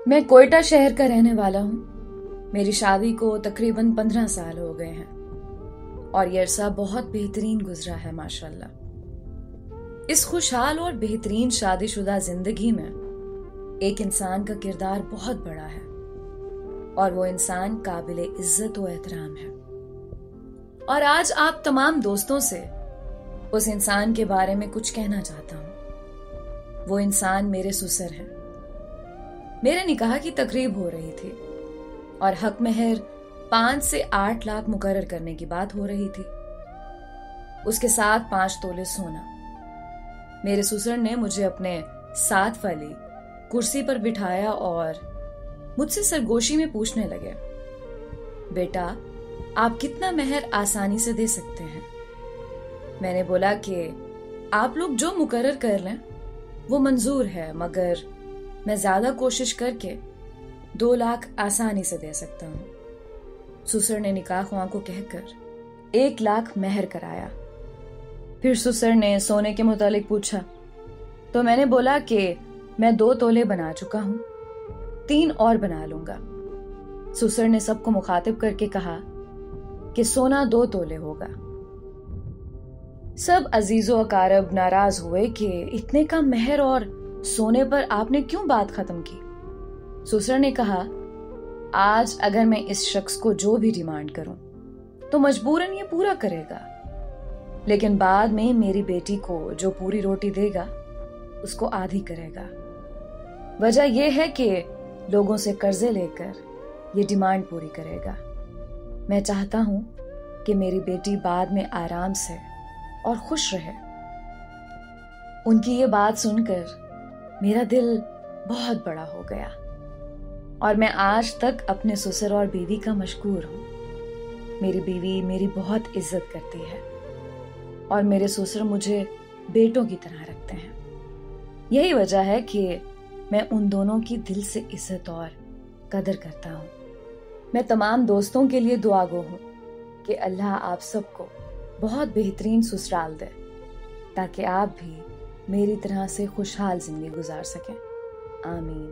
मैं कोयटा शहर का रहने वाला हूँ। मेरी शादी को तकरीबन 15 साल हो गए हैं और ये अरसा बहुत बेहतरीन गुजरा है माशाल्लाह। इस खुशहाल और बेहतरीन शादीशुदा जिंदगी में एक इंसान का किरदार बहुत बड़ा है और वो इंसान काबिल इज्जत व एहतराम है। और आज आप तमाम दोस्तों से उस इंसान के बारे में कुछ कहना चाहता हूँ। वो इंसान मेरे ससुर हैं। मेरे निकाह की तकरीब हो रही थी और हक महर 5 से 8 लाख मुकर्रर करने की बात हो रही थी, उसके साथ 5 तोले सोना। मेरे ससुर ने मुझे अपने साथ वाली कुर्सी पर बिठाया और मुझसे सरगोशी में पूछने लगे, बेटा आप कितना महर आसानी से दे सकते हैं? मैंने बोला कि आप लोग जो मुकर्रर कर लें वो मंजूर है, मगर मैं ज्यादा कोशिश करके 2 लाख आसानी से दे सकता हूं। ससुर ने निकाह ख्वां को कहकर 1 लाख महर कराया। फिर ससुर ने सोने के मुतालिक पूछा तो मैंने बोला कि मैं 2 तोले बना चुका हूं, 3 और बना लूंगा। ससुर ने सबको मुखातिब करके कहा कि सोना 2 तोले होगा। सब अजीजो अकारब नाराज हुए कि इतने कम महर और सोने पर आपने क्यों बात खत्म की। ससुर ने कहा, आज अगर मैं इस शख्स को जो भी डिमांड करूं तो मजबूरन ये पूरा करेगा, लेकिन बाद में मेरी बेटी को जो पूरी रोटी देगा उसको आधी करेगा। वजह यह है कि लोगों से कर्जे लेकर ये डिमांड पूरी करेगा। मैं चाहता हूं कि मेरी बेटी बाद में आराम से और खुश रहे। उनकी ये बात सुनकर मेरा दिल बहुत बड़ा हो गया और मैं आज तक अपने ससुर और बीवी का मशकूर हूं। मेरी बीवी मेरी बहुत इज्जत करती है और मेरे ससुर मुझे बेटों की तरह रखते हैं। यही वजह है कि मैं उन दोनों की दिल से इज्जत और कदर करता हूं। मैं तमाम दोस्तों के लिए दुआगो हूं कि अल्लाह आप सबको बहुत बेहतरीन ससुराल दे ताकि आप भी मेरी तरह से खुशहाल जिंदगी गुजार सकें। आमीन।